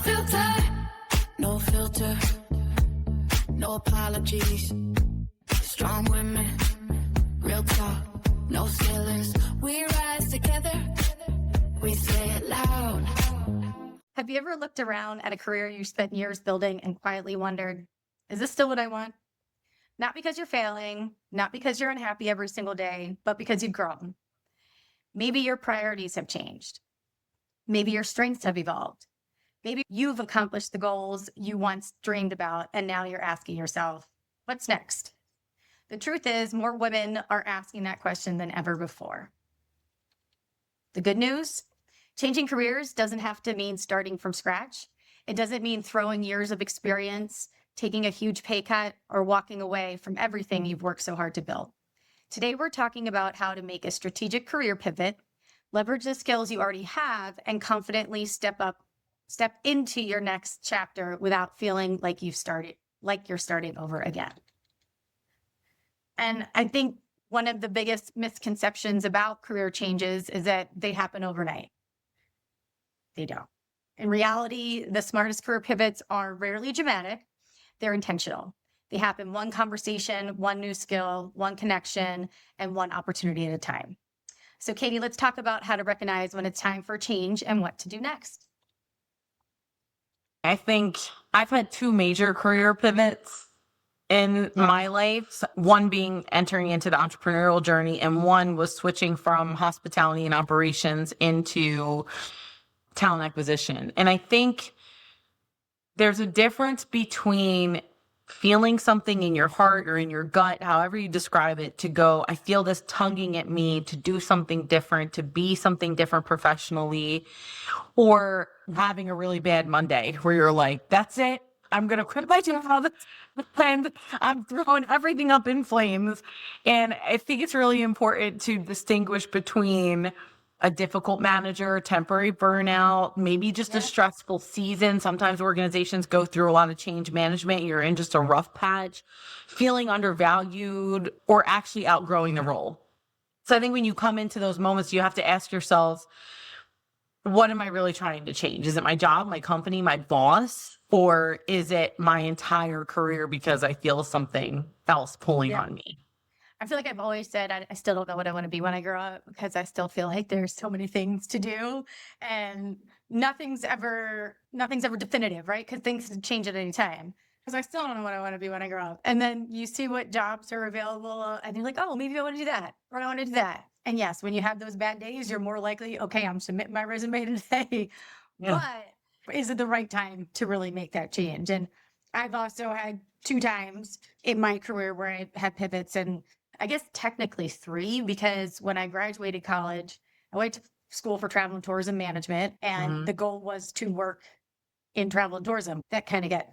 filter, no filter, no apologies. Strong women, real talk, no feelings. We rise together, we say it loud. Have you ever looked around at a career you spent years building and quietly wondered, is this still what I want? Not because you're failing, not because you're unhappy every single day, but because you've grown. Maybe your priorities have changed. Maybe your strengths have evolved. Maybe you've accomplished the goals you once dreamed about, and now you're asking yourself, what's next? The truth is, more women are asking that question than ever before. The good news? Changing careers doesn't have to mean starting from scratch. It doesn't mean throwing years of experience, taking a huge pay cut, or walking away from everything you've worked so hard to build. Today, we're talking about how to make a strategic career pivot, leverage the skills you already have, and confidently step into your next chapter without feeling like you're starting over again. And I think one of the biggest misconceptions about career changes is that they happen overnight. They don't. In reality, the smartest career pivots are rarely dramatic. They're intentional. They happen one conversation, one new skill, one connection, and one opportunity at a time. So, Katy, let's talk about how to recognize when it's time for change and what to do next. I think I've had two major career pivots in my life, one being entering into the entrepreneurial journey, and one was switching from hospitality and operations into talent acquisition. And I think there's a difference between feeling something in your heart or in your gut, however you describe it, to go, I feel this tugging at me to do something different, to be something different professionally, or having a really bad Monday where you're like, that's it. I'm going to quit my job and I'm throwing everything up in flames. And I think it's really important to distinguish between a difficult manager, temporary burnout, maybe just a stressful season. Sometimes organizations go through a lot of change management. You're in just a rough patch, feeling undervalued, or actually outgrowing the role. So I think when you come into those moments, you have to ask yourselves, what am I really trying to change? Is it my job, my company, my boss? Or is it my entire career because I feel something else pulling on me? I feel like I've always said I still don't know what I want to be when I grow up because I still feel like there's so many things to do and nothing's ever definitive, right? Because things can change at any time. Because I still don't know what I want to be when I grow up. And then you see what jobs are available and you're like, oh, maybe I want to do that or I want to do that. And yes, when you have those bad days, you're more likely, okay, I'm submitting my resume today. Yeah. But is it the right time to really make that change? And I've also had 2 times in my career where I had pivots, and I guess technically 3, because when I graduated college, I went to school for travel and tourism management, and the goal was to work in travel and tourism. That kind of got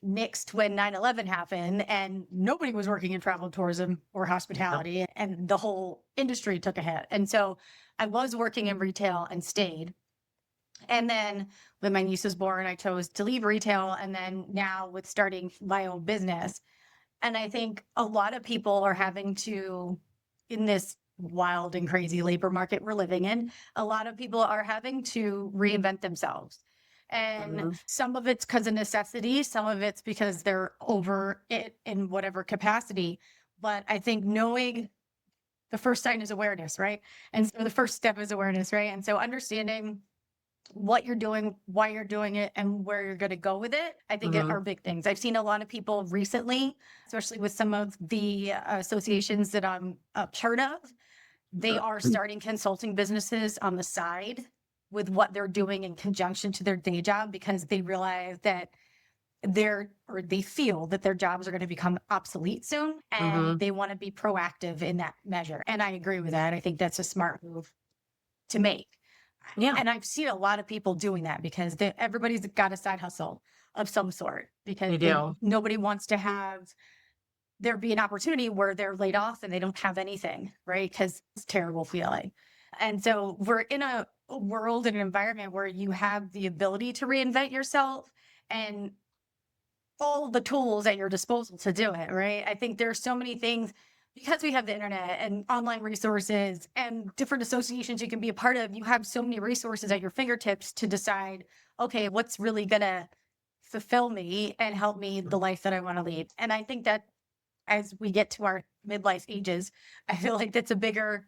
mixed when 9/11 happened, and nobody was working in travel and tourism or hospitality, and the whole industry took a hit. And so I was working in retail and stayed. And then when my niece was born, I chose to leave retail, and then now with starting my own business. And I think a lot of people are having to, in this wild and crazy labor market we're living in, a lot of people are having to reinvent themselves. And some of it's because of necessity, some of it's because they're over it in whatever capacity. But I think knowing the first sign is awareness, right? And so the first step is awareness, right? And so understanding what you're doing, why you're doing it, and where you're going to go with it, I think are big things. I've seen a lot of people recently, especially with some of the associations that I'm a part of, they are starting consulting businesses on the side with what they're doing in conjunction to their day job because they realize that they feel that their jobs are going to become obsolete soon, and they want to be proactive in that measure. And I agree with that. I think that's a smart move to make. Yeah. And I've seen a lot of people doing that because everybody's got a side hustle of some sort because nobody wants to have there be an opportunity where they're laid off and they don't have anything, right? Because it's a terrible feeling. And so we're in a world and an environment where you have the ability to reinvent yourself and all the tools at your disposal to do it, right? I think there's so many things because we have the internet and online resources and different associations you can be a part of, you have so many resources at your fingertips to decide, okay, what's really going to fulfill me and help me the life that I want to lead. And I think that as we get to our midlife ages, I feel like it's a bigger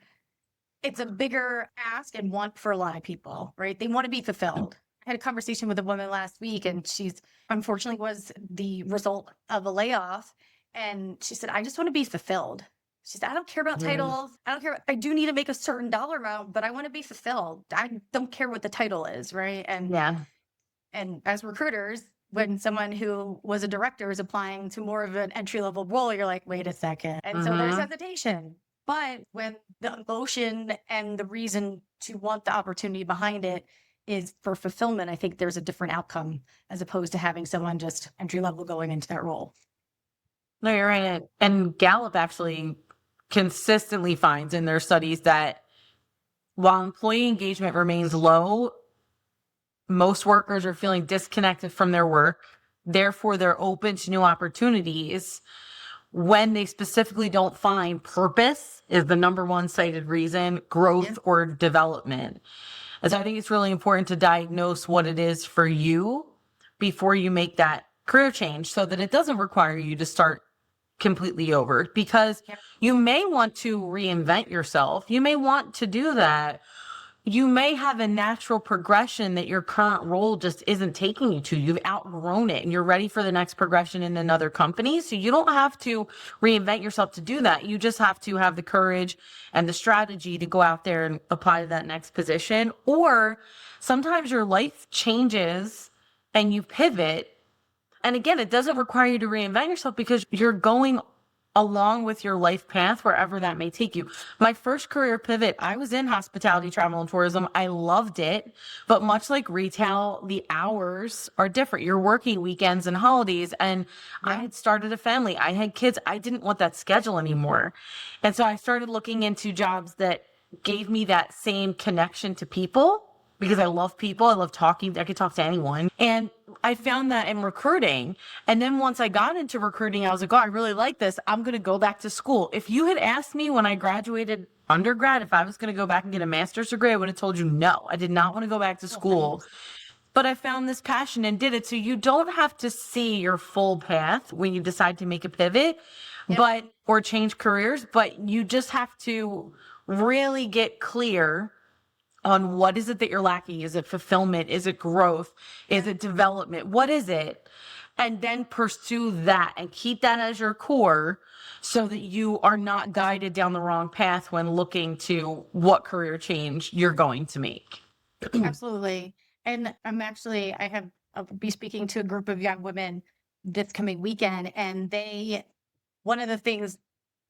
ask and want for a lot of people, right? They want to be fulfilled. I had a conversation with a woman last week, and she's unfortunately was the result of a layoff. And she said, I just want to be fulfilled. She said, I don't care about titles. I don't care. I do need to make a certain dollar amount, but I want to be fulfilled. I don't care what the title is, right? And as recruiters, when someone who was a director is applying to more of an entry-level role, you're like, wait a second. And so there's hesitation. But when the emotion and the reason to want the opportunity behind it is for fulfillment, I think there's a different outcome as opposed to having someone just entry-level going into that role. No, you're right. And Gallup actually consistently finds in their studies that while employee engagement remains low, most workers are feeling disconnected from their work. Therefore, they're open to new opportunities when they specifically don't find purpose is the number one cited reason, growth or development. As I think it's really important to diagnose what it is for you before you make that career change so that it doesn't require you to start completely over, because you may want to reinvent yourself. You may want to do that. You may have a natural progression that your current role just isn't taking you to. You've outgrown it and you're ready for the next progression in another company. So you don't have to reinvent yourself to do that. You just have to have the courage and the strategy to go out there and apply to that next position. Or sometimes your life changes and you pivot. And again, it doesn't require you to reinvent yourself because you're going along with your life path, wherever that may take you. My first career pivot, I was in hospitality, travel, and tourism. I loved it. But much like retail, the hours are different. You're working weekends and holidays. And I had started a family. I had kids. I didn't want that schedule anymore. And so I started looking into jobs that gave me that same connection to people, because I love people. I love talking. I could talk to anyone. And I found that in recruiting. And then once I got into recruiting, I was like, oh, I really like this. I'm going to go back to school. If you had asked me when I graduated undergrad, if I was going to go back and get a master's degree, I would have told you no. I did not want to go back to school. But I found this passion and did it. So you don't have to see your full path when you decide to make a pivot, or change careers, but you just have to really get clear on what is it that you're lacking. Is it fulfillment? Is it growth? Is it development? What is it? And then pursue that and keep that as your core so that you are not guided down the wrong path when looking to what career change you're going to make. Absolutely. And I'll be speaking to a group of young women this coming weekend. And one of the things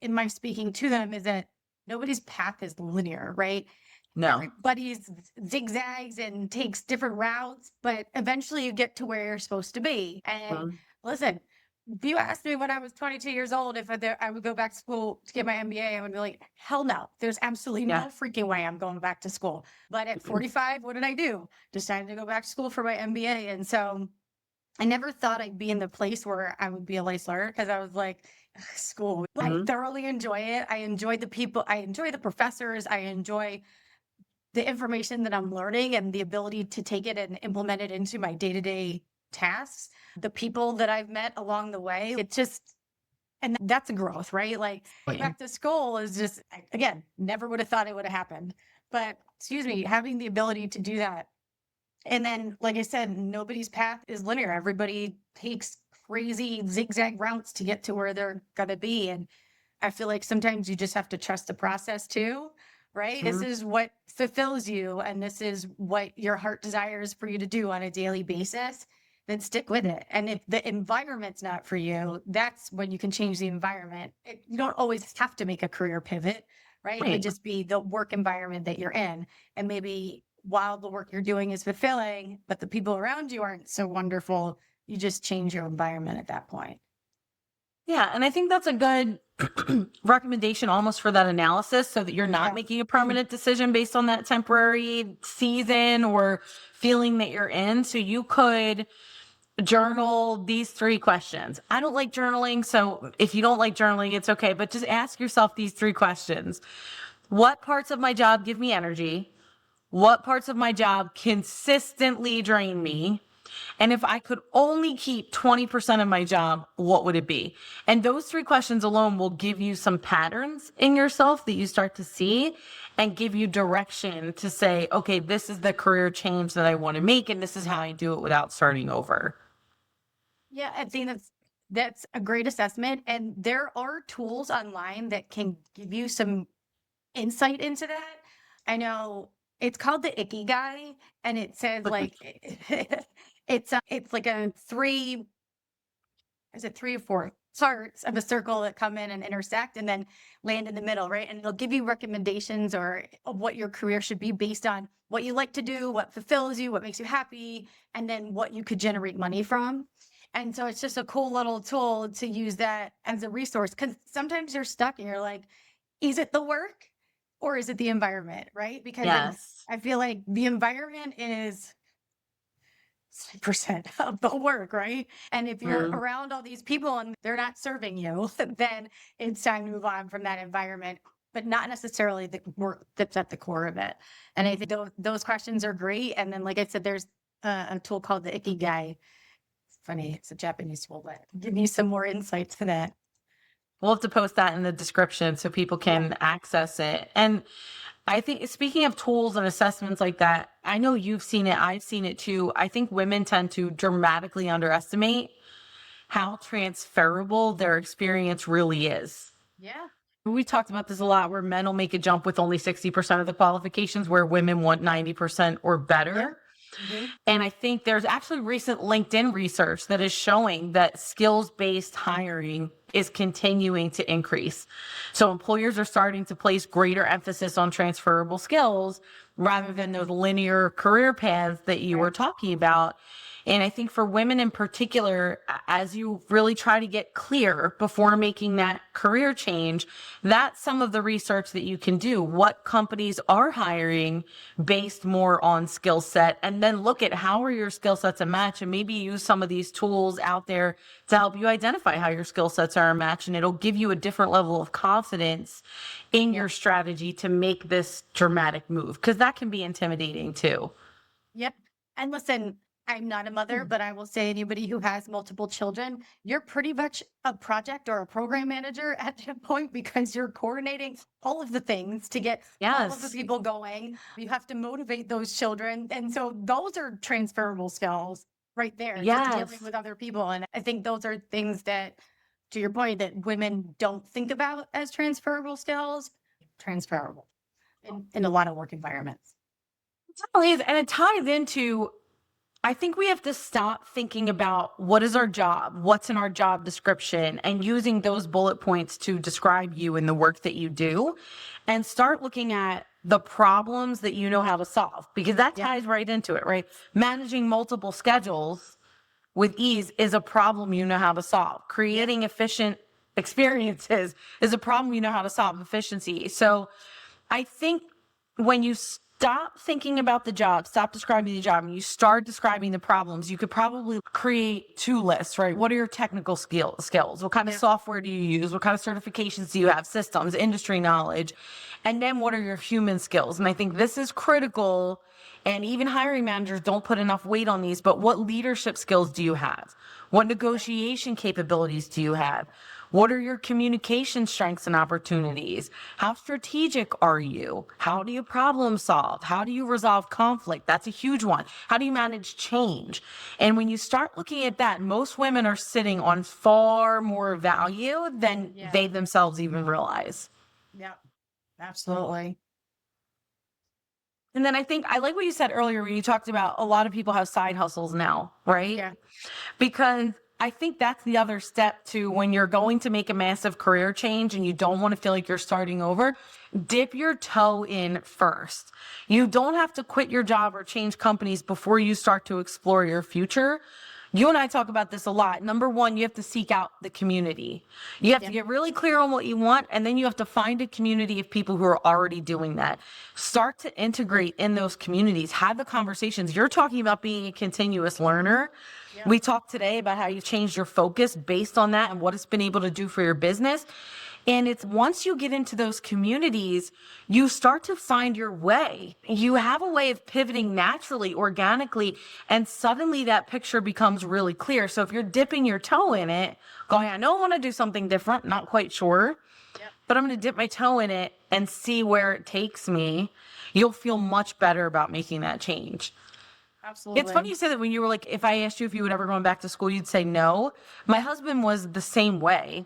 in my speaking to them is that nobody's path is linear, right? No. Everybody's zigzags and takes different routes, but eventually you get to where you're supposed to be. And listen, if you asked me when I was 22 years old if I would go back to school to get my MBA, I would be like, hell no. There's absolutely no freaking way I'm going back to school. But at 45, what did I do? Decided to go back to school for my MBA. And so I never thought I'd be in the place where I would be a life learner, because I was like, school. I thoroughly enjoy it. I enjoy the people. I enjoy the professors. I enjoy the information that I'm learning and the ability to take it and implement it into my day-to-day tasks. The people that I've met along the way, and that's a growth, right? Like back to school is just, again, never would have thought it would have happened. But having the ability to do that. And then, like I said, nobody's path is linear. Everybody takes crazy zigzag routes to get to where they're going to be. And I feel like sometimes you just have to trust the process too. Right? This is what fulfills you, and this is what your heart desires for you to do on a daily basis. Then stick with it. And if the environment's not for you, that's when you can change the environment. You don't always have to make a career pivot, right? It could just be the work environment that you're in. And maybe while the work you're doing is fulfilling, but the people around you aren't so wonderful, you just change your environment at that point. Yeah, and I think that's a good recommendation almost for that analysis, so that you're not making a permanent decision based on that temporary season or feeling that you're in. So you could journal these 3 questions. I don't like journaling, so if you don't like journaling, it's okay, but just ask yourself these 3 questions. What parts of my job give me energy? What parts of my job consistently drain me? And if I could only keep 20% of my job, what would it be? And those 3 questions alone will give you some patterns in yourself that you start to see and give you direction to say, okay, this is the career change that I want to make, and this is how I do it without starting over. Yeah, I think that's a great assessment. And there are tools online that can give you some insight into that. I know it's called the Icky Guy, and it says like it's like a 3, is it 3 or 4 parts of a circle that come in and intersect and then land in the middle, right? And it'll give you recommendations or of what your career should be based on what you like to do, what fulfills you, what makes you happy, and then what you could generate money from. And so it's just a cool little tool to use that as a resource, because sometimes you're stuck and you're like, is it the work or is it the environment, right? Because Yes. I feel like the environment is 6% of the work, right? And if you're around all these people and they're not serving you, then it's time to move on from that environment, but not necessarily the work that's at the core of it. And I think those questions are great. And then, like I said, there's a tool called the Icky Guy. It's funny, it's a Japanese tool, but give me some more insight to that. We'll have to post that in the description so people can access it. And I think, speaking of tools and assessments like that, I know you've seen it, I've seen it too. I think women tend to dramatically underestimate how transferable their experience really is. Yeah. We talked about this a lot, where men will make a jump with only 60% of the qualifications, where women want 90% or better. Mm-hmm. And I think there's actually recent LinkedIn research that is showing that skills-based hiring is continuing to increase. So employers are starting to place greater emphasis on transferable skills rather than those linear career paths that you were talking about. And I think for women in particular, as you really try to get clear before making that career change, that's some of the research that you can do. What companies are hiring based more on skill set, and then look at how are your skill sets a match, and maybe use some of these tools out there to help you identify how your skill sets are a match. And it'll give you a different level of confidence in your strategy to make this dramatic move, because that can be intimidating too. Yep. And listen, I'm not a mother, but I will say anybody who has multiple children, you're pretty much a project or a program manager at that point, because you're coordinating all of the things to get all of the Yes. people going. You have to motivate those children. And so those are transferable skills right there. Just Yes. dealing with other people. And I think those are things that, to your point, that women don't think about as transferable skills, transferable in a lot of work environments. It definitely is. And it ties into, I think we have to stop thinking about what is our job, what's in our job description, and using those bullet points to describe you and the work that you do, and start looking at the problems that you know how to solve, because that ties right into it, right? Managing multiple schedules with ease is a problem you know how to solve. Creating efficient experiences is a problem you know how to solve. Efficiency. So I think when you stop thinking about the job, stop describing the job, and you start describing the problems, you could probably create 2 lists, right? What are your technical skills? What kind of software do you use? What kind of certifications do you have? Systems, industry knowledge. And then what are your human skills? And I think this is critical. And even hiring managers don't put enough weight on these, but what leadership skills do you have? What negotiation capabilities do you have? What are your communication strengths and opportunities? How strategic are you? How do you problem solve? How do you resolve conflict? That's a huge one. How do you manage change? And when you start looking at that, most women are sitting on far more value than they themselves even realize. Yeah, absolutely. And then I think I like what you said earlier when you talked about a lot of people have side hustles now, right? Yeah. Because I think that's the other step to when you're going to make a massive career change and you don't want to feel like you're starting over, dip your toe in first. You don't have to quit your job or change companies before you start to explore your future. You and I talk about this a lot. Number one, you have to seek out the community. You have to get really clear on what you want, and then you have to find a community of people who are already doing that. Start to integrate in those communities. Have the conversations. You're talking about being a continuous learner. We talked today about how you changed your focus based on that and what it's been able to do for your business. And it's once you get into those communities, you start to find your way. You have a way of pivoting naturally, organically, and suddenly that picture becomes really clear. So if you're dipping your toe in it, going, I know I want to do something different, not quite sure, but I'm going to dip my toe in it and see where it takes me, you'll feel much better about making that change. Absolutely. It's funny you say that. When you were like, if I asked you if you would ever go back to school, you'd say no. My husband was the same way.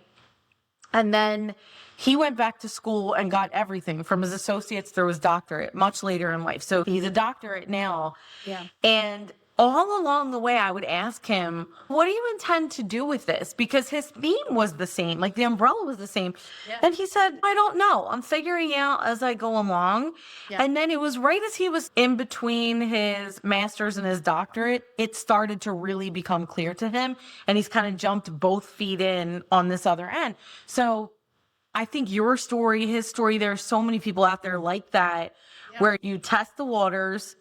And then he went back to school and got everything from his associates through his doctorate much later in life. So he's a doctorate now. Yeah. And all along the way, I would ask him, what do you intend to do with this? Because his theme was the same, like the umbrella was the same. Yeah. And he said, I don't know. I'm figuring out as I go along. Yeah. And then it was right as he was in between his master's and his doctorate, it started to really become clear to him. And he's kind of jumped both feet in on this other end. So I think your story, his story, there are so many people out there like that, where you test the waters,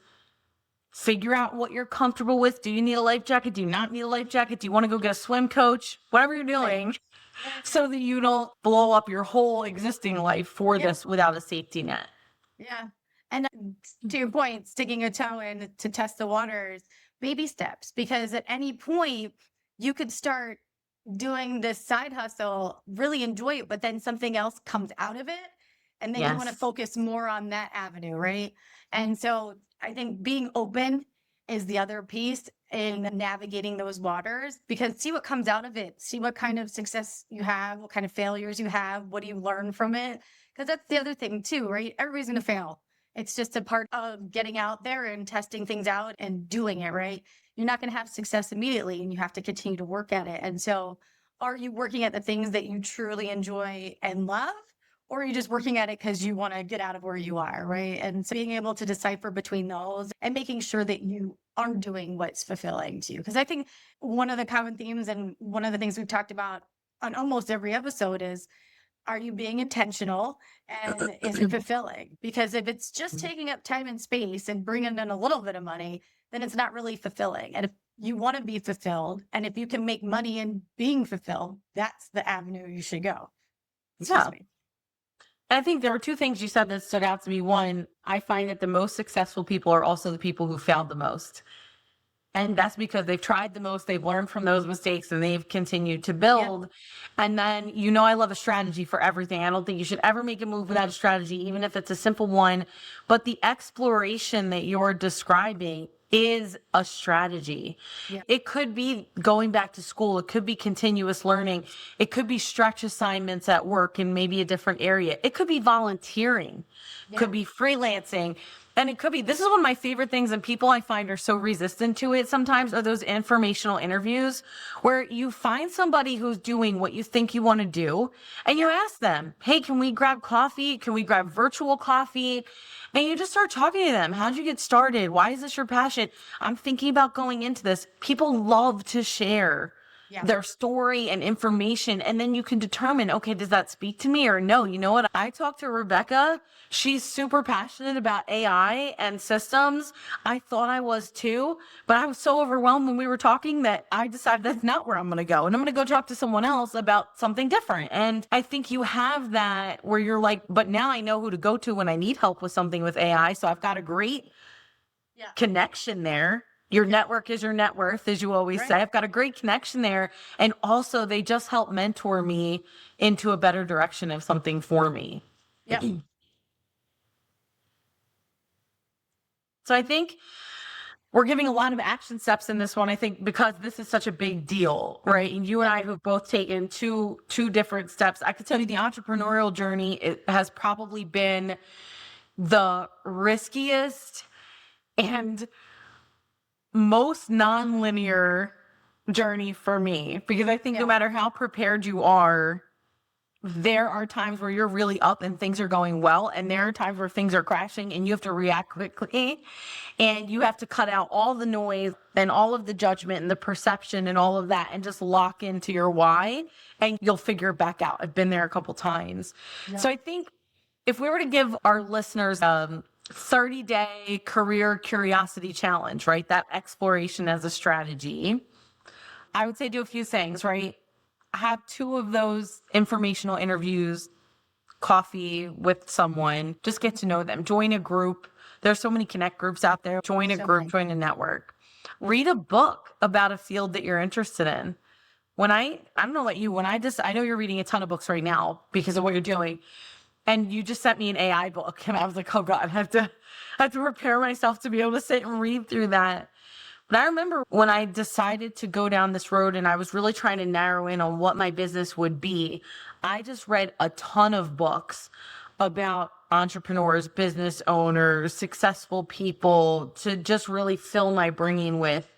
figure out what you're comfortable with. Do you need a life jacket? Do you not need a life jacket? Do you want to go get a swim coach? Whatever you're doing, so that you don't blow up your whole existing life for this without a safety net. Yeah. And to your point, sticking a toe in to test the waters, baby steps, because at any point you could start doing this side hustle, really enjoy it, but then something else comes out of it. And then you want to focus more on that avenue, right? And so I think being open is the other piece in navigating those waters, because see what comes out of it. See what kind of success you have, what kind of failures you have, what do you learn from it? Because that's the other thing too, right? Everybody's going to fail. It's just a part of getting out there and testing things out and doing it, right? You're not going to have success immediately, and you have to continue to work at it. And so are you working at the things that you truly enjoy and love? Or are you just working at it because you want to get out of where you are, right? And so being able to decipher between those and making sure that you are doing what's fulfilling to you. Because I think one of the common themes and one of the things we've talked about on almost every episode is, are you being intentional and is it fulfilling? Because if it's just taking up time and space and bringing in a little bit of money, then it's not really fulfilling. And if you want to be fulfilled, and if you can make money in being fulfilled, that's the avenue you should go. Yeah. I think there were two things you said that stood out to me. One, I find that the most successful people are also the people who failed the most. And that's because they've tried the most, they've learned from those mistakes, and they've continued to build. And then, I love a strategy for everything. I don't think you should ever make a move without a strategy, even if it's a simple one. But the exploration that you're describing is a strategy. It could be going back to school. It could be continuous learning. It could be stretch assignments at work in maybe a different area. It could be volunteering. It could be freelancing. And it could be, this is one of my favorite things, and people I find are so resistant to it sometimes, are those informational interviews where you find somebody who's doing what you think you want to do, and you ask them, hey, can we grab coffee? Can we grab virtual coffee? And you just start talking to them. How'd you get started? Why is this your passion? I'm thinking about going into this. People love to share their story and information. And then you can determine, okay, does that speak to me or no? You know what? I talked to Rebecca. She's super passionate about AI and systems. I thought I was too, but I was so overwhelmed when we were talking that I decided that's not where I'm going to go. And I'm going to go talk to someone else about something different. And I think you have that where you're like, but now I know who to go to when I need help with something with AI. So I've got a great connection there. Your network is your net worth, as you always say. I've got a great connection there. And also they just help mentor me into a better direction of something for me. Yeah. So I think we're giving a lot of action steps in this one, I think, because this is such a big deal, right? And you and I have both taken two different steps. I could tell you the entrepreneurial journey, it has probably been the riskiest and most nonlinear journey for me, because I think no matter how prepared you are, there are times where you're really up and things are going well, and there are times where things are crashing and you have to react quickly, and you have to cut out all the noise and all of the judgment and the perception and all of that and just lock into your why, and you'll figure it back out. I've been there a couple times. So I think if we were to give our listeners 30-day career curiosity challenge, right? That exploration as a strategy, I would say do a few things, right? Have 2 of those informational interviews, coffee with someone, just get to know them, join a group. There's so many connect groups out there. Join a group, join a network. Read a book about a field that you're interested in. I don't know about you, I know you're reading a ton of books right now because of what you're doing. And you just sent me an AI book and I was like, oh God, I have to prepare myself to be able to sit and read through that. But I remember when I decided to go down this road and I was really trying to narrow in on what my business would be, I just read a ton of books about entrepreneurs, business owners, successful people to just really fill my brain with,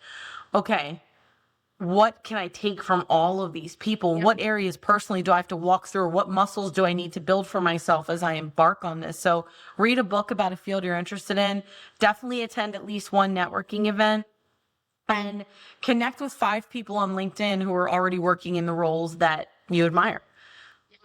okay, what can I take from all of these people? What areas personally do I have to walk through? What muscles do I need to build for myself as I embark on this? So read a book about a field you're interested in. Definitely attend at least one networking event. And connect with 5 people on LinkedIn who are already working in the roles that you admire.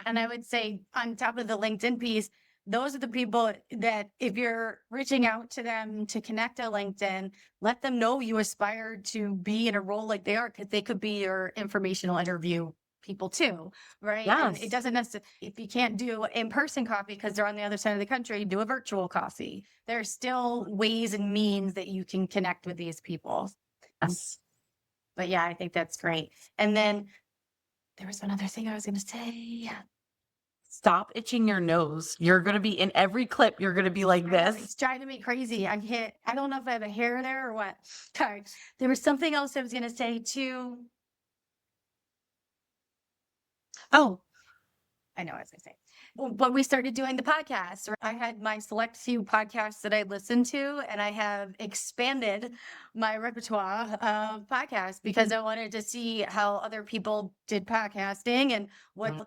And I would say on top of the LinkedIn piece, those are the people that if you're reaching out to them to connect to LinkedIn, let them know you aspire to be in a role like they are, because they could be your informational interview people too, right? And Yes. it doesn't necessarily, if you can't do in-person coffee because they're on the other side of the country, do a virtual coffee. There's still ways and means that you can connect with these people. Yes. But yeah, I think that's great. And then there was one other thing I was going to say. Stop itching your nose. You're going to be in every clip. You're going to be like this. It's driving me crazy. I don't know if I have a hair there or what. Sorry. There was something else I was going to say too. Oh, I know what I was going to say. But we started doing the podcast. I had my select few podcasts that I listened to, and I have expanded my repertoire of podcasts because I wanted to see how other people did podcasting and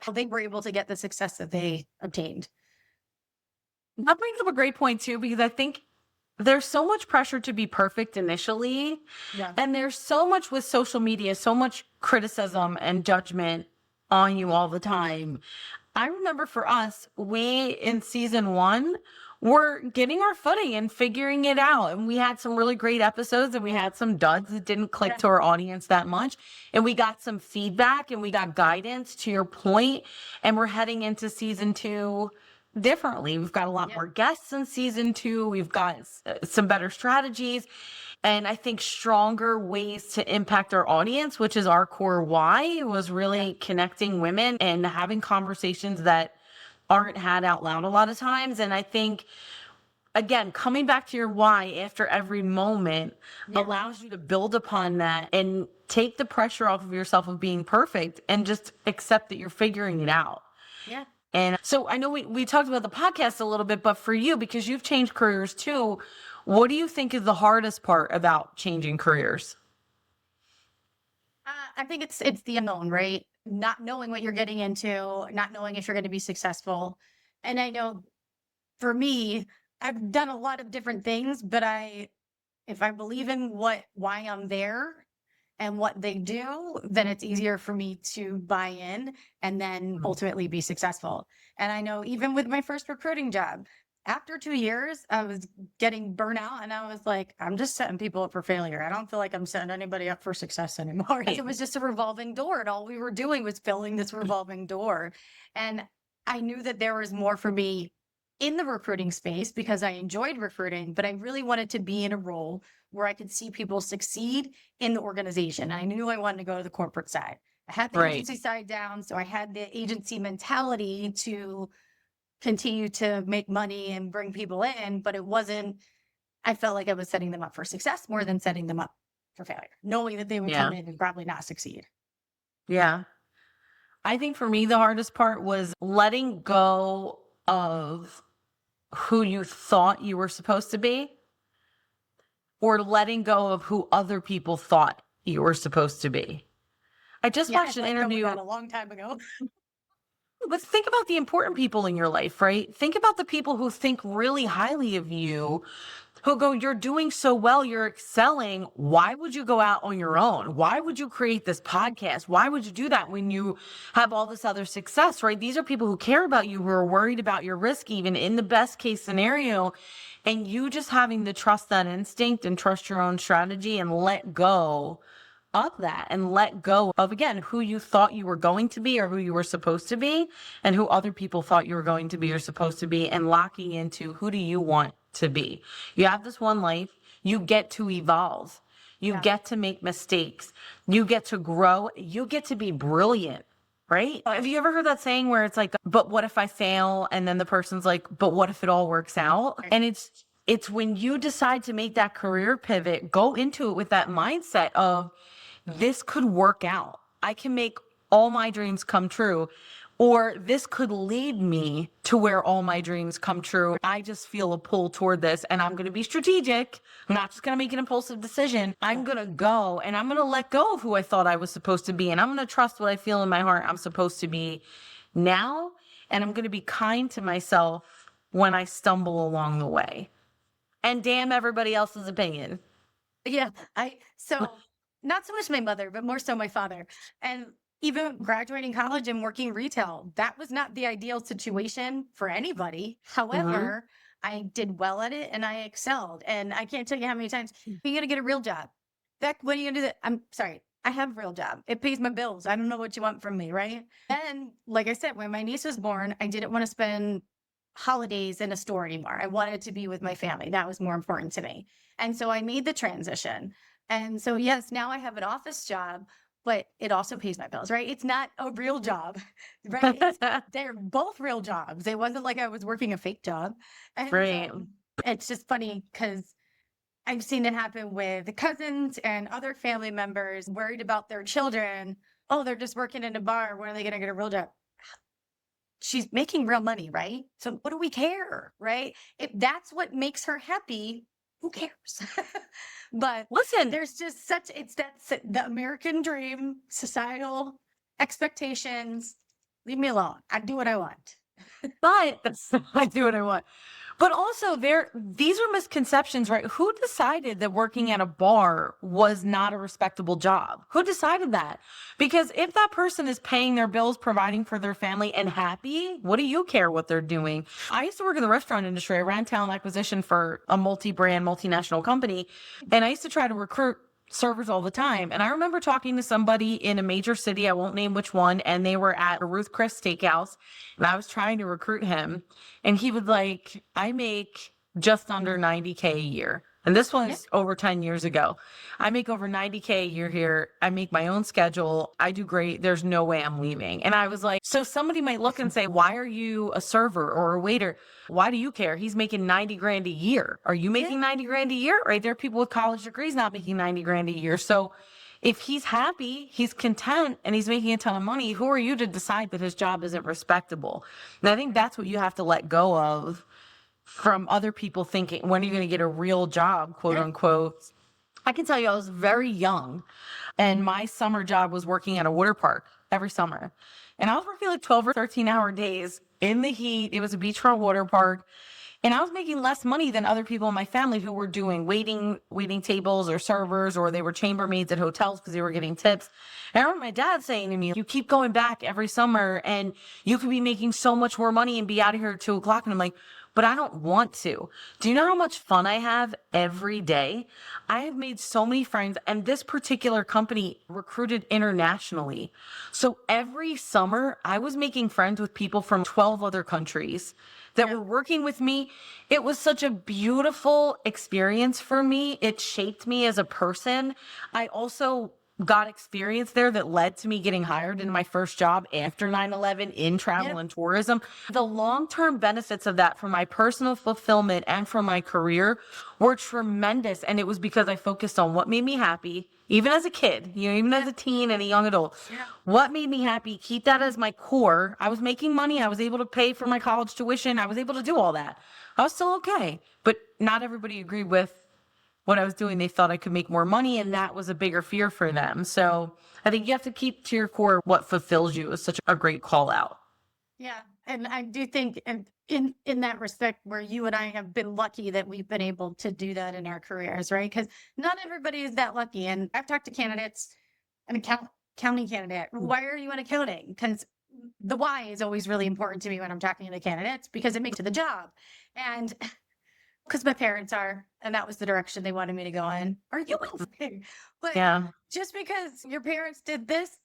how they were able to get the success that they obtained. That brings up a great point too, because I think there's so much pressure to be perfect initially. Yeah. And there's so much with social media, so much criticism and judgment on you all the time. I remember for us, we in season 1 were getting our footing and figuring it out. And we had some really great episodes and we had some duds that didn't click to our audience that much. And we got some feedback and we got guidance, to your point. And we're heading into season 2 differently. We've got a lot more guests in season 2. We've got some better strategies. And I think stronger ways to impact our audience, which is our core why, was really connecting women and having conversations that aren't had out loud a lot of times. And I think, again, coming back to your why after every moment allows you to build upon that and take the pressure off of yourself of being perfect and just accept that you're figuring it out. Yeah. And so I know we talked about the podcast a little bit, but for you, because you've changed careers too, what do you think is the hardest part about changing careers? I think it's the unknown, right? Not knowing what you're getting into, not knowing if you're going to be successful. And I know for me, I've done a lot of different things, but if I believe in why I'm there and what they do, then it's easier for me to buy in and then ultimately be successful. And I know even with my first recruiting job, after 2 years, I was getting burnout and I was like, I'm just setting people up for failure. I don't feel like I'm setting anybody up for success anymore. It was just a revolving door. And all we were doing was filling this revolving door. And I knew that there was more for me in the recruiting space because I enjoyed recruiting, but I really wanted to be in a role where I could see people succeed in the organization. I knew I wanted to go to the corporate side. I had the agency side down, so I had the agency mentality to continue to make money and bring people in, but I felt like I was setting them up for success more than setting them up for failure, knowing that they would come in and probably not succeed. Yeah. I think for me, the hardest part was letting go of who you thought you were supposed to be, or letting go of who other people thought you were supposed to be. I just watched an interview a long time ago. But think about the important people in your life, right? Think about the people who think really highly of you, who go, you're doing so well, you're excelling. Why would you go out on your own? Why would you create this podcast? Why would you do that when you have all this other success, right? These are people who care about you, who are worried about your risk, even in the best case scenario. And you just having to trust that instinct and trust your own strategy and let go of that and let go of, again, who you thought you were going to be or who you were supposed to be and who other people thought you were going to be or supposed to be, and locking into who do you want to be. You have this one life. You get to evolve. You get to make mistakes. You get to grow. You get to be brilliant, right? Have you ever heard that saying where it's like, but what if I fail? And then the person's like, but what if it all works out? And it's when you decide to make that career pivot, go into it with that mindset of, this could work out. I can make all my dreams come true, or this could lead me to where all my dreams come true. I just feel a pull toward this, and I'm going to be strategic. I'm not just going to make an impulsive decision. I'm going to go, and I'm going to let go of who I thought I was supposed to be, and I'm going to trust what I feel in my heart I'm supposed to be now, and I'm going to be kind to myself when I stumble along the way. And damn everybody else's opinion. Yeah. Not so much my mother, but more so my father. And even graduating college and working retail, that was not the ideal situation for anybody. However, I did well at it and I excelled. And I can't tell you how many times you're going to get a real job. Beck, when are you going to do that? I'm sorry. I have a real job. It pays my bills. I don't know what you want from me, right? And like I said, when my niece was born, I didn't want to spend holidays in a store anymore. I wanted to be with my family. That was more important to me. And so I made the transition. And so, yes, now I have an office job, but it also pays my bills, right? It's not a real job, right? They're both real jobs. It wasn't like I was working a fake job. And Right. It's just funny because I've seen it happen with cousins and other family members worried about their children. Oh, they're just working in a bar. When are they going to get a real job? She's making real money, right? So what do we care, right? If that's what makes her happy, who cares? But Listen, there's just the American dream, societal expectations. Leave me alone. I do what I want. but I do what I want. But also these are misconceptions, right? Who decided that working at a bar was not a respectable job? Who decided that? Because if that person is paying their bills, providing for their family and happy, what do you care what they're doing? I used to work in the restaurant industry. I ran talent acquisition for a multi-brand, multinational company. And I used to try to recruit servers all the time. And I remember talking to somebody in a major city, I won't name which one, and they were at a Ruth Chris Steakhouse, and I was trying to recruit him. And he was like, I make just under 90K a year. And this was over 10 years ago. I make over 90K a year here. I make my own schedule. I do great. There's no way I'm leaving. And I was like, so somebody might look and say, why are you a server or a waiter? Why do you care? He's making 90 grand a year. Are you making 90 grand a year? Right? There are people with college degrees not making 90 grand a year. So if he's happy, he's content, and he's making a ton of money, who are you to decide that his job isn't respectable? And I think that's what you have to let go of from other people thinking, when are you going to get a real job, quote unquote. I can tell you I was very young, and my summer job was working at a water park every summer. And I was working like 12 or 13-hour days in the heat. It was a beachfront water park. And I was making less money than other people in my family who were doing waiting tables or servers, or they were chambermaids at hotels because they were getting tips. And I remember my dad saying to me, you keep going back every summer and you could be making so much more money and be out of here at 2:00. And I'm like, but I don't want to. Do you know how much fun I have every day? I have made so many friends, and this particular company recruited internationally. So every summer I was making friends with people from 12 other countries that were working with me. It was such a beautiful experience for me. It shaped me as a person. I also got experience there that led to me getting hired in my first job after 9/11 in travel and tourism. The long-term benefits of that for my personal fulfillment and for my career were tremendous. And it was because I focused on what made me happy, even as a kid, even as a teen and a young adult. What made me happy, keep that as my core. I was making money. I was able to pay for my college tuition. I was able to do all that. I was still okay. But not everybody agreed with what I was doing. They thought I could make more money, and that was a bigger fear for them. So I think you have to keep to your core what fulfills you is such a great call out. Yeah. And I do think, and in that respect, where you and I have been lucky that we've been able to do that in our careers, right? Because not everybody is that lucky. And I've talked to candidates, an accounting candidate. Why are you in accounting? Because the why is always really important to me when I'm talking to the candidates because it makes it the job. And because my parents are, and that was the direction they wanted me to go in. Are you in? But Yeah. just because your parents did this,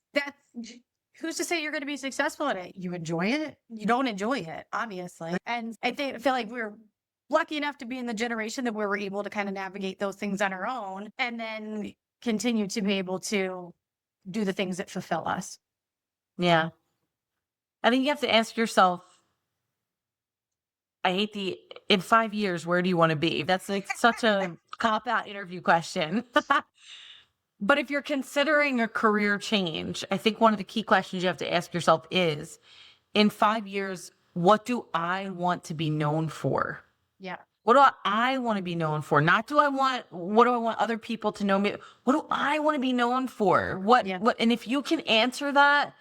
who's to say you're going to be successful at it? You enjoy it? You don't enjoy it, obviously. And I feel like we're lucky enough to be in the generation that we were able to kind of navigate those things on our own and then continue to be able to do the things that fulfill us. Yeah. I think you have to ask yourself, in 5 years, where do you want to be? That's like such a cop out interview question. But if you're considering a career change, I think one of the key questions you have to ask yourself is, in 5 years, what do I want to be known for? Yeah. What do I want to be known for? Not what do I want other people to know me? What do I want to be known for? And if you can answer that,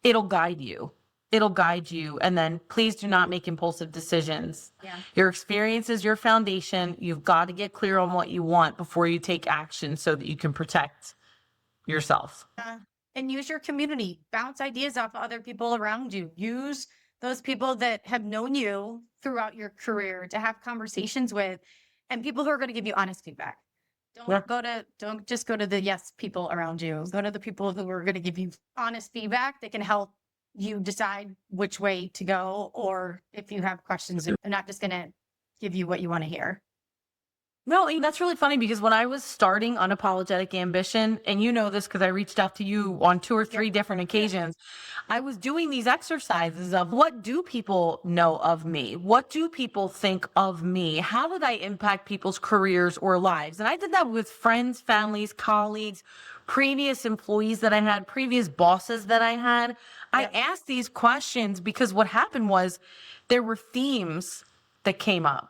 it'll guide you. It'll guide you. And then please do not make impulsive decisions. Yeah. Your experience is your foundation. You've got to get clear on what you want before you take action so that you can protect yourself. And use your community, bounce ideas off of other people around you. Use those people that have known you throughout your career to have conversations with, and people who are going to give you honest feedback. Don't just go to the yes people around you. Go to the people who are going to give you honest feedback that can help you decide which way to go, or if you have questions, they're not just going to give you what you want to hear. No, and that's really funny because when I was starting Unapologetic Ambition, and you know this because I reached out to you on 2 or 3 different occasions, I was doing these exercises of what do people know of me? What do people think of me? How did I impact people's careers or lives? And I did that with friends, families, colleagues, previous employees that I had, previous bosses that I had. I asked these questions because what happened was there were themes that came up.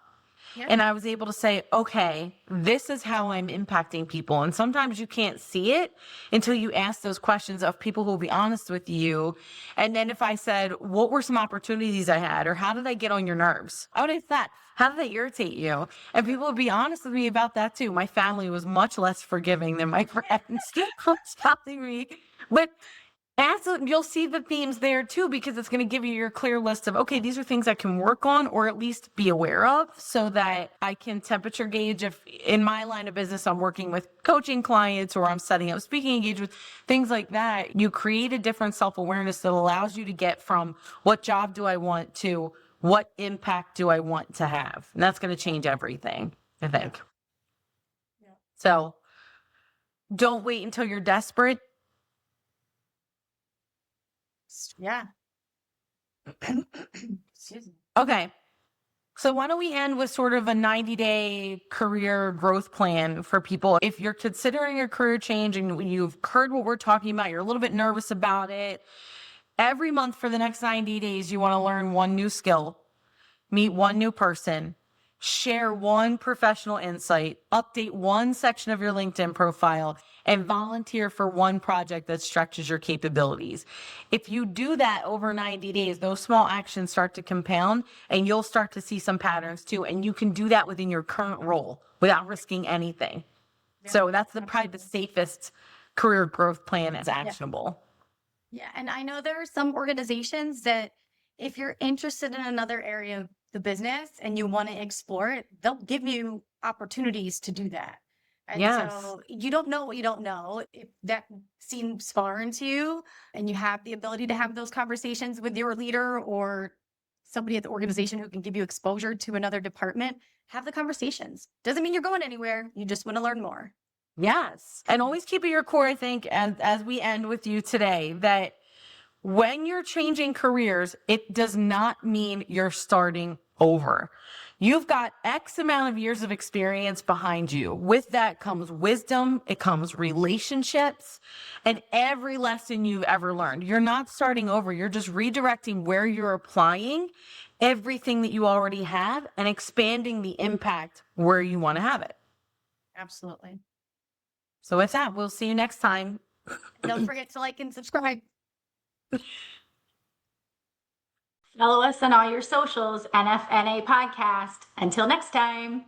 Yep. And I was able to say, okay, this is how I'm impacting people. And sometimes you can't see it until you ask those questions of people who will be honest with you. And then if I said, what were some opportunities I had? Or how did I get on your nerves? I would ask that. How did I irritate you? And people would be honest with me about that too. My family was much less forgiving than my friends stopping me. But you'll see the themes there too, because it's going to give you your clear list of, okay, these are things I can work on or at least be aware of so that I can temperature gauge if in my line of business, I'm working with coaching clients or I'm setting up speaking engagements, things like that. You create a different self-awareness that allows you to get from what job do I want to what impact do I want to have? And that's going to change everything, I think. Yeah. So don't wait until you're desperate. Yeah. Excuse me. Okay. So why don't we end with sort of a 90-day career growth plan for people? If you're considering a career change and you've heard what we're talking about, you're a little bit nervous about it. Every month for the next 90 days, you want to learn one new skill, meet one new person, share one professional insight, update one section of your LinkedIn profile, and volunteer for one project that stretches your capabilities. If you do that over 90 days, those small actions start to compound and you'll start to see some patterns too. And you can do that within your current role without risking anything. Yeah, so that's probably the safest career growth plan that's actionable. Yeah. And I know there are some organizations that if you're interested in another area of the business and you want to explore it, they'll give you opportunities to do that. And so you don't know what you don't know. If that seems foreign to you and you have the ability to have those conversations with your leader or somebody at the organization who can give you exposure to another department, have the conversations. Doesn't mean you're going anywhere. You just want to learn more. Yes. And always keep at your core, I think, and as we end with you today, that when you're changing careers, it does not mean you're starting over. You've got X amount of years of experience behind you. With that comes wisdom, it comes relationships, and every lesson you've ever learned. You're not starting over. You're just redirecting where you're applying everything that you already have and expanding the impact where you want to have it. Absolutely. So with that, we'll see you next time. Don't forget to like and subscribe. Follow us on all your socials, NFNA Podcast. Until next time.